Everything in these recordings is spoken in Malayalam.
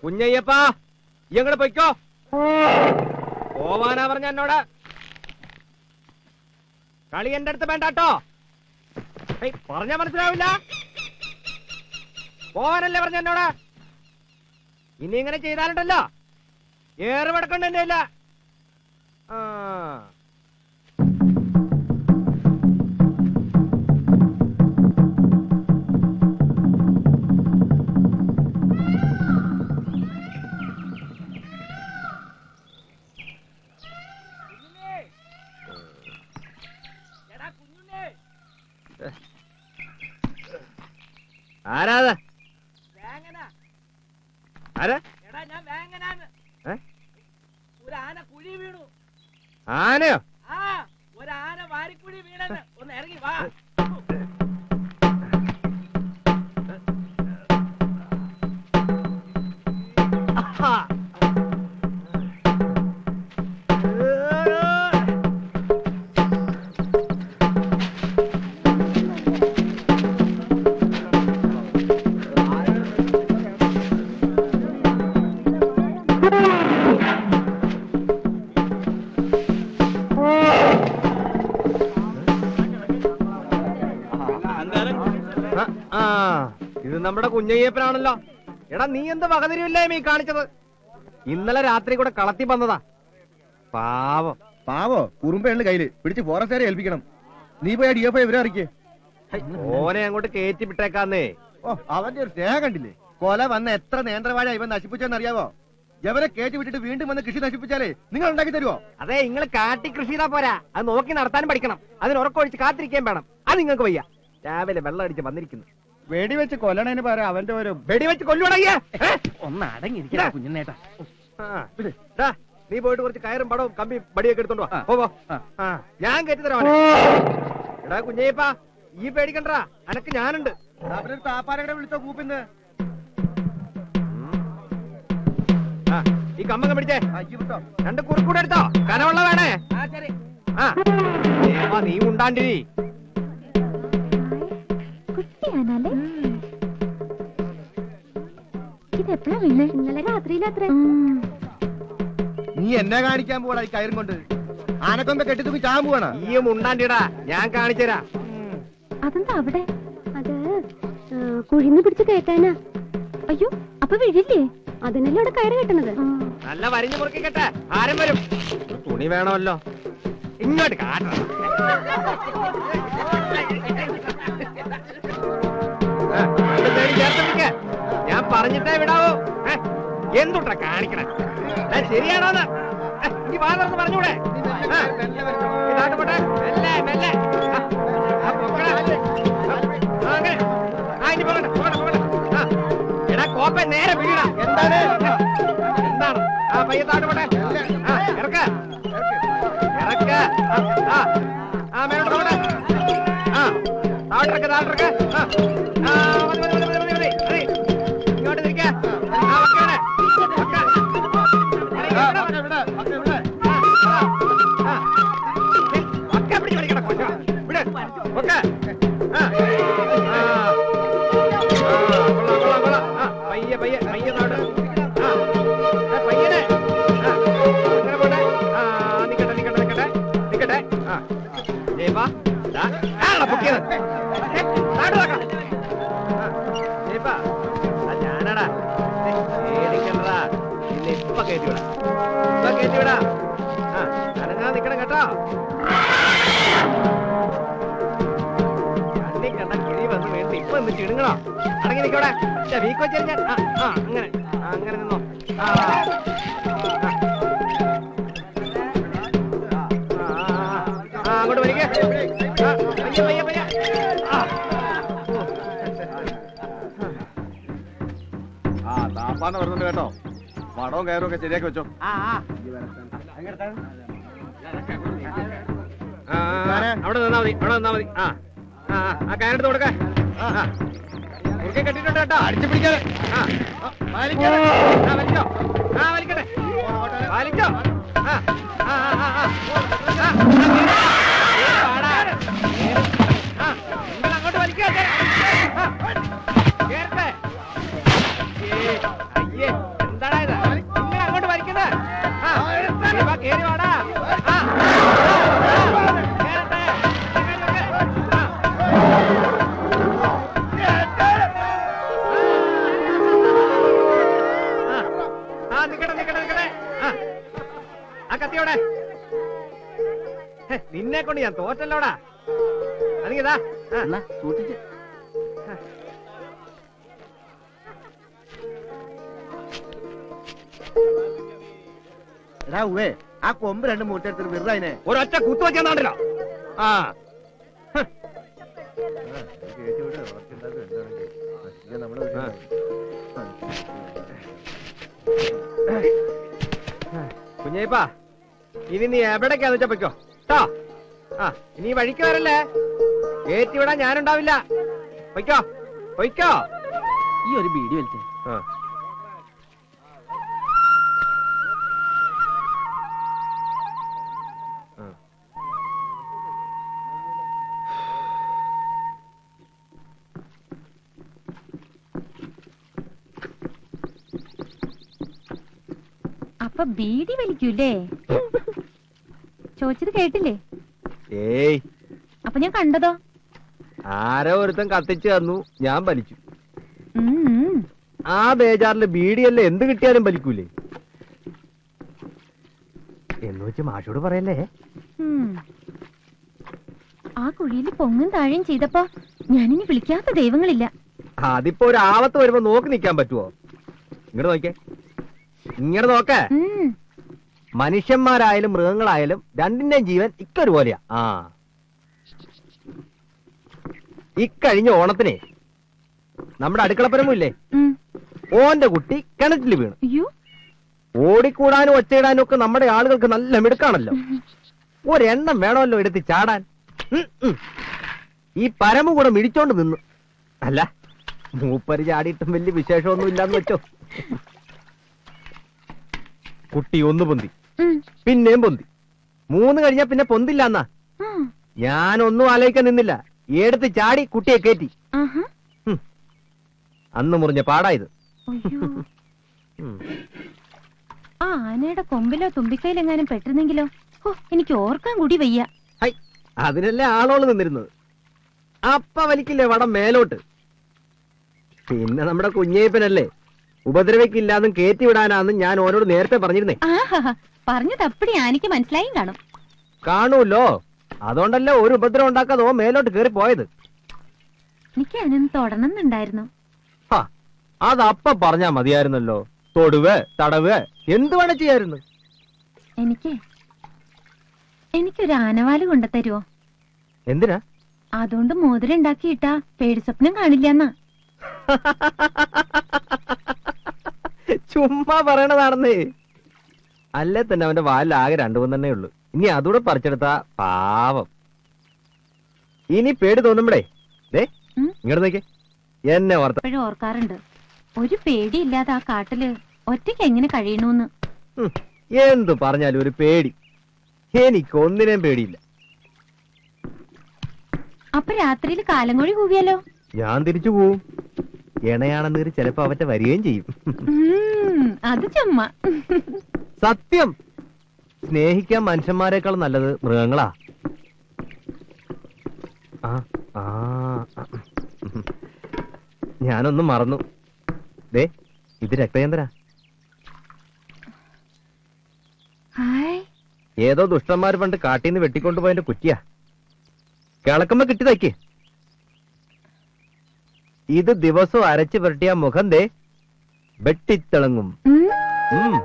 കുഞ്ഞയ്യപ്പാ, ഇങ്ങോട്ട് പൊയ്ക്കോ. പോവാനാ പറഞ്ഞ എന്നോട്. കളി എന്റെ അടുത്ത് വേണ്ടാട്ടോ. പറഞ്ഞാ മനസ്സിലാവില്ല. പോവാനല്ലേ പറഞ്ഞ എന്നോട്. ഇനി ഇങ്ങനെ ചെയ്താലുണ്ടല്ലോ ഏറെ വടക്കണ്ട എന്റെ ഇല്ല. ആരാത്? ആരാ? ഒരാന കുഴി വീണു. ആനയോ? ആ, ഒരാന വാരിക്കുഴി വീണെന്ന്. ഒന്ന് ഇറങ്ങി വാ. ഇത് നമ്മുടെ കുഞ്ഞയ്യപ്പനാണല്ലോ. എടാ, നീ എന്ത് വകതിരിവില്ലായ്മ ഈ കാണിച്ചത്? ഇന്നലെ രാത്രി കൂടെ കളത്തി വന്നതാ. പാവം. പാവോ? കുറുമ്പയാണ് കയ്യില് പിടിച്ച് ഫോറസ്റ്റുകാരെ ഏൽപ്പിക്കണം. നീ പോയി DFI ഇവരെ അറിയിക്കേ. ഓനെ അങ്ങോട്ട് കയറ്റി വിട്ടേക്കാന്നേ. ഓ, അവന്റെ ഒരു സ്നേഹം കണ്ടില്ലേ? കൊല വന്ന എത്ര നേന്ത്രവാഴ ഇവൻ നശിപ്പിച്ചെന്നറിയാവോ? എവരെ കയറ്റി വിട്ടിട്ട് വീണ്ടും വന്ന് കൃഷി നശിപ്പിച്ചാലേ നിങ്ങൾ ഉണ്ടാക്കി തരുമോ? അതെ, നിങ്ങൾ കാട്ടി കൃഷി ചെയ്താ പോരാ, അത് നോക്കി നടത്താൻ പഠിക്കണം. അതിന് ഉറക്കൊഴിച്ച് കാത്തിരിക്കാൻ വേണം. അത് നിങ്ങൾക്ക് വയ്യ. രാവിലെ വെള്ളം അടിച്ച് വന്നിരിക്കുന്നു. വെടിവെച്ച് കൊല്ലണേന് പറയാം അവന്റെ ഒരു വെടിവെച്ച് കൊല്ലുവാണയ്യേ. ഒന്ന് അടങ്ങിയിരിക്കണ കുഞ്ഞുനേട്ടാ. നീ പോയിട്ട് കുറച്ച് കയറും പടവും കമ്പി ബടിയൊക്കെ എടുത്തോണ്ടോ. പോവോ, ഞാൻ കയറ്റി തരാം. എടാ കുഞ്ഞയ്യപ്പാ, ഈ പേടിക്കണ്ടാ, അനക്ക് ഞാനുണ്ട്. താപ്പാരയുടെ വിളിച്ചോ കൂപ്പിന്ന്. ഈ കമ്പങ്ങ പിടിച്ചേ. 2 കുറുക്കൂടെ എടുത്തോ. കനവുള്ള വേണേ. നീ ഉണ്ടാണ്ടിരി. ഇന്നലെ രാത്രിയിലത്രേ. നീ എന്നെ കാണിക്കാൻ പോടാ ഈ കയറും കൊണ്ട്. ആനക്കൊമ്പ കെട്ടി തൂക്കി ചാൻ പോവാണ. ഈ ഉണ്ടാണ്ടിടാ, ഞാൻ കാണിച്ചുതരാ. അതെന്താ അവിടെ? അത് കുഴിന്ന് പിടിച്ച് കയറ്റാനാ. അയ്യോ, അപ്പൊ വീഴില്ലേ? അതിനല്ലേ അവിടെ കയറ് കെട്ടണത്. നല്ല വരിഞ്ഞു മുറുക്കി കെട്ടെ. ആരും വരും. തുണി വേണമല്ലോ. ഇങ്ങോട്ട് കാട്ടണം. ഞാൻ പറഞ്ഞിട്ടേ വിടാവൂ. എന്തുട്ടാ കാണിക്കണേ? ശരിയാണോന്ന് ഈ വാതർന്ന് പറഞ്ഞൂടെ? ഇതാട്ട് പോട്ടെ. മെല്ലെ മെല്ലെ. അങ്ങനെ ഇനി പോകട്ടെ പോകട്ടെ പോകട്ടെ. എടാ കോപ്പ നേരെ വീഴ. എന്താണ് എന്താണ്? പയ്യത്താട്ട് പോട്ടെ. ഇറക്ക ഇറക്ക. മേലോട്ട് പോകട്ടെ. താഴട്ടിറക്ക താഴട്ടിറക്ക. ഇങ്ങോട്ട് തിരിക്ക. ഒക്കെ പിടിച്ച് പഠിക്കണം. ഇവിടെ കേട്ടോ. കണ്ണി കണ്ട കിഴി വന്ന് വേണ്ടി ഇപ്പൊ ഒന്ന് ചിടുങ്ങണോ? അടങ്ങി നിക്കവിടെ. വീക്ക് വെച്ചാൽ ഞാൻ അങ്ങനെ അങ്ങനെ നിന്നോ. അങ്ങോട്ട് വലിക്കേ. പയ്യ പയ്യ പയ്യ. താപ്പാന്ന് പറഞ്ഞിട്ട് കേട്ടോ, വടവും കയറും ഒക്കെ ശരിയാക്കി വെച്ചോ. അവിടെ നിന്നാ മതി, അവിടെ നിന്നാ മതി. ആ കയറെടുത്ത് കൊടുക്ക. കുറുക്കെ കെട്ടിട്ടുണ്ട് കേട്ടോ. അടിച്ചു പിടിക്കാതെ. വലിച്ചോ. വലിക്കട്ടെ. വലിച്ചോ. നിങ്ങൾ അങ്ങോട്ട് വലിക്കേ. കേറട്ടെ. അയ്യേ, എന്താടാ ഇത്? നിങ്ങൾ അങ്ങോട്ട് വലിക്കുന്നത്. കേറി വാടാ. കേറട്ടെ. നിക്കട്ടെ നിക്കട്ടെ നിക്കട്ടെ. ആ കത്തിയോടെ. നിന്നെ കൊണ്ട് ഞാൻ തോറ്റല്ലോടാ. അതിങ്ങതാ സൂക്ഷിച്ച്. എടാ ഉവേ, ആ കൊമ്പ് രണ്ട് മൂട്ടെടുത്തിട്ട് വെറുതെ ഒരൊറ്റ കുത്തു വെച്ചാണ്ടല്ലോ. കുഞ്ഞേപ്പാ, ഇനി നീ എവിടേക്കാന്ന് വെച്ചാ പൊയ്ക്കോ കേട്ടോ. ഇനി വഴിക്ക് വരല്ലേ. ഏറ്റിവിടാൻ ഞാനുണ്ടാവില്ല. പൊയ്ക്കോ പൊയ്ക്കോ. ഈ ഒരു ബീഡി വലിച്ചേ. അപ്പൊ ബീഡി വലിക്കൂലേ? ചോദിച്ചത് കേട്ടില്ലേ? ഏയ്, അപ്പൊ ഞാൻ കണ്ടതോ? ആരോ ഒരുത്തൻ കത്തിച്ചു തന്നു, ഞാൻ വലിച്ചു. ആ ബേജാറില് ബീഡിയല്ലേ എന്ത് കിട്ടിയാലും വലിക്കൂലേ എന്ന് വെച്ച് മാഷോട് പറയല്ലേ. ആ കുഴിയിൽ പൊങ്ങും താഴെയും ചെയ്തപ്പോ ഞാനിനി വിളിക്കാത്ത ദൈവങ്ങളില്ല. അതിപ്പോ ഒരു ആപത്ത് വരുമ്പോ നോക്കി നിക്കാൻ പറ്റുവോ? ഇങ്ങോട്ട് നോക്കിയേ, ഇങ്ങനെ നോക്കേ. മനുഷ്യന്മാരായാലും മൃഗങ്ങളായാലും രണ്ടിന്റെയും ജീവൻ ഇക്കൊരുപോലെയാ. ഇക്കഴിഞ്ഞ ഓണത്തിനെ നമ്മുടെ അടുക്കളപ്പരമില്ലേ, ഓന്റെ കുട്ടി കിണറ്റിൽ വീണു. ഓടിക്കൂടാനും ഒച്ചയിടാനും ഒക്കെ നമ്മുടെ ആളുകൾക്ക് നല്ല മിടുക്കാണല്ലോ. ഒരെണ്ണം വേണമല്ലോ എടുത്ത് ചാടാൻ. ഈ പരമ കൂടെ മിടിച്ചോണ്ട് നിന്നു. അല്ല, മൂപ്പര് ചാടിയിട്ടും വലിയ വിശേഷമൊന്നും ഇല്ലാന്ന് വെച്ചോ. കുട്ടി ഒന്ന് പൊന്തി, പിന്നെയും പൊന്തി, 3 കഴിഞ്ഞാ പിന്നെ പൊന്തില്ലാന്നാ. ഞാനൊന്നും ആലോചിക്കാൻ നിന്നില്ല, എടുത്ത് ചാടി കുട്ടിയെ കയറ്റി. അന്ന് മുറിഞ്ഞ പാടായത്. ആ ആനയുടെ കൊമ്പിലോ തുമ്പിക്കൈയിലെങ്ങാനും പെട്ടിരുന്നെങ്കിലോ? എനിക്ക് ഓർക്കാൻ കൂടി വയ്യ. അതിനല്ലേ ആളോള് നിന്നിരുന്നത്. അപ്പ വലിക്കില്ലേ വടം മേലോട്ട്. പിന്നെ നമ്മുടെ കുഞ്ഞേപ്പനല്ലേ ഉപദ്രവിക്കില്ലാന്നും കേറ്റി വിടാനാന്നും ഞാൻ ഓരോട് നേരത്തെ പറഞ്ഞിരുന്നേ. പറഞ്ഞത് അപ്പടി ആനയ്ക്ക് മനസ്സിലായും കാണും. കാണൂല്ലോ, അതുകൊണ്ടല്ലേ ഒരു ഉപദ്രവം ഉണ്ടാക്കാതെ ഓ മേലോട്ട് കേറി പോയത്. എനിക്ക് അതിനൊന്ന് തൊടണമെന്നുണ്ടായിരുന്നു. അതപ്പ പറഞ്ഞാ മതിയായിരുന്നല്ലോ. തൊടുവ് തടവ് എന്ത് വേണം ചെയ്യായിരുന്നു. എനിക്കൊരു ആനവാല് കൊണ്ടുതരുവോ? എന്തിനാ? അതുകൊണ്ട് മോതിരം ഉണ്ടാക്കിയിട്ടാ പേടി സ്വപ്നം കാണില്ലെന്നാ. ചുമ്മാ പറയണതാണെന്നേ. അല്ലേ തന്നെ അവന്റെ വാലിൽ ആകെ 2 ഉള്ളൂ. ഇനി അതൂടെ പറിച്ചെടുത്താ പാവം. ഇനി പേടി തോന്നുമ്പടേ ഇങ്ങോട്ട് നോക്കേ, എന്നെ ഓർക്കാറുണ്ട്. ഒരു പേടിയില്ലാതെ ആ കാട്ടില് ഒറ്റയ്ക്ക് എങ്ങനെ കഴിയണൂന്ന്. എന്തു പറഞ്ഞാലും ഒരു പേടി. എനിക്കൊന്നിനേം പേടിയില്ല. അപ്പൊ രാത്രിയിൽ കാലങ്ങൊഴി കൂവിയാലോ? ഞാൻ തിരിച്ചു പോവും. എണയാണെന്നേര് ചിലപ്പോ അവറ്റ വരികയും ചെയ്യും. അത് ചുമ്മാ. സത്യം. സ്നേഹിക്കാൻ മനുഷ്യന്മാരെക്കാൾ നല്ലത് മൃഗങ്ങളാ. ഞാനൊന്നും മറന്നു. ദേ, ഇത് രക്തചന്ദ്ര. ഏതോ ദുഷ്ടന്മാർ പണ്ട് കാട്ടീന്ന് വെട്ടിക്കൊണ്ടുപോയതിന്റെ കുറ്റിയാ. കിളക്കുമ്പോ കിട്ടി തയ്ക്ക്. ഇത് ദിവസവും അരച്ച് പുരട്ടിയ മുഖം ദേ വെട്ടിത്തിളങ്ങും. ഉം. ഉം.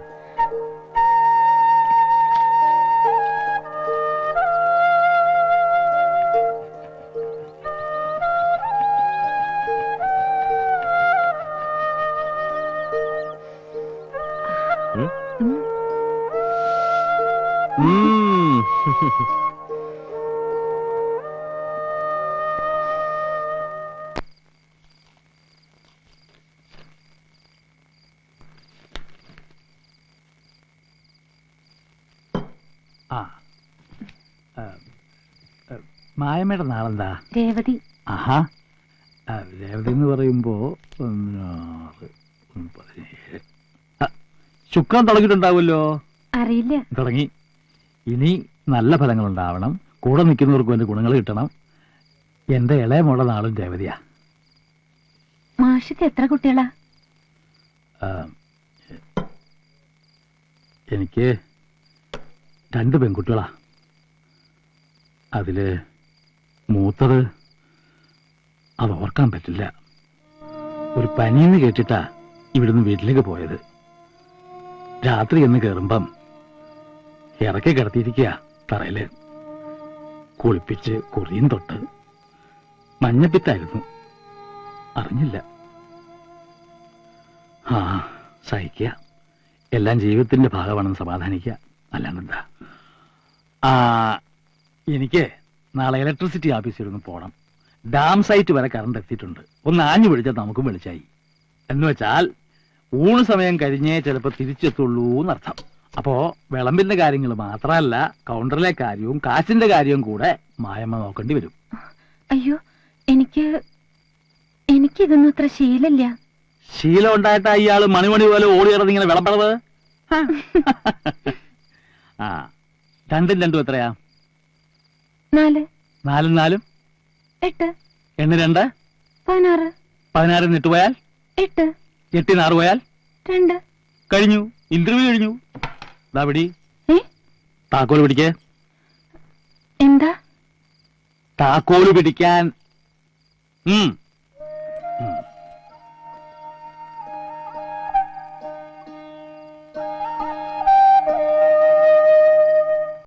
ആ മായമ്മയുടെ നാളെന്താ? രേവതി. ആഹാ, രേവതി എന്ന് പറയുമ്പോ 16, 17. ശുക്രൻ തുടങ്ങിയിട്ടുണ്ടാവുമല്ലോ. അറിയില്ല. തുടങ്ങി. ഇനി നല്ല ഫലങ്ങൾ ഉണ്ടാവണം, കൂടെ നിൽക്കുന്നവർക്ക് വേണ്ടി ഗുണങ്ങൾ കിട്ടണം. എന്റെ ഇളയ മോളുടെ നാളും രേവതിയാ. മാഷിക്ക് എത്ര കുട്ടികളാ? എനിക്ക് 2 പെൺകുട്ടികളാ. അതില് മൂത്തത് അത് ഓർക്കാൻ പറ്റില്ല. ഒരു പനിയെന്ന് കേട്ടിട്ടാ ഇവിടുന്ന് വീട്ടിലേക്ക് പോയത്. രാത്രി എന്ന് കയറുമ്പം ഇറക്കി കിടത്തിയിരിക്കുക തറയില്. കുളിപ്പിച്ച് കുറിയും തൊട്ട്. മഞ്ഞപ്പിത്തായിരുന്നു, അറിഞ്ഞില്ല. ആ, സഹിക്കുക. എല്ലാം ജീവിതത്തിന്റെ ഭാഗമാണെന്ന് സമാധാനിക്കുക, അല്ലാണ്ടെന്താ. എനിക്ക് നാളെ ഇലക്ട്രിസിറ്റി ഓഫീസിൽ ഒന്ന് പോകണം. ഡാം സൈറ്റ് വരെ കറണ്ട് എത്തിയിട്ടുണ്ട്. ഒന്ന് ആഞ്ഞു പിടിച്ചാൽ നമുക്കും വെളിച്ചായി. എന്ന് വെച്ചാൽ ഊണ് സമയം കഴിഞ്ഞേ ചിലപ്പോൾ തിരിച്ചെത്തുള്ളൂ എന്നർത്ഥം. അപ്പോ വിളമ്പിന്റെ കാര്യങ്ങൾ മാത്രമല്ല, കൗണ്ടറിലെ കാര്യവും കാശിന്റെ കാര്യവും കൂടെ മായമ്മ നോക്കേണ്ടി വരും. അയ്യോ, എനിക്കിതൊന്നും അത്ര ശീലമില്ല. ശീലം ഉണ്ടായിട്ടാ ഇയാള് മണിമണി പോലെ ഓടിയിറന്ന് ഇങ്ങനെ വിളമ്പണത്. ആ, 2 2 എത്രയാ? 4 4 4 8 2 16 16 ഇട്ട് പോയാൽ 8 8 6 പോയാൽ 2. കഴിഞ്ഞു. ഇന്റർവ്യൂ കഴിഞ്ഞു. ദാ പിടി. താക്കോല് പിടിക്കേ. എന്താ? താക്കോല് പിടിക്കാൻ.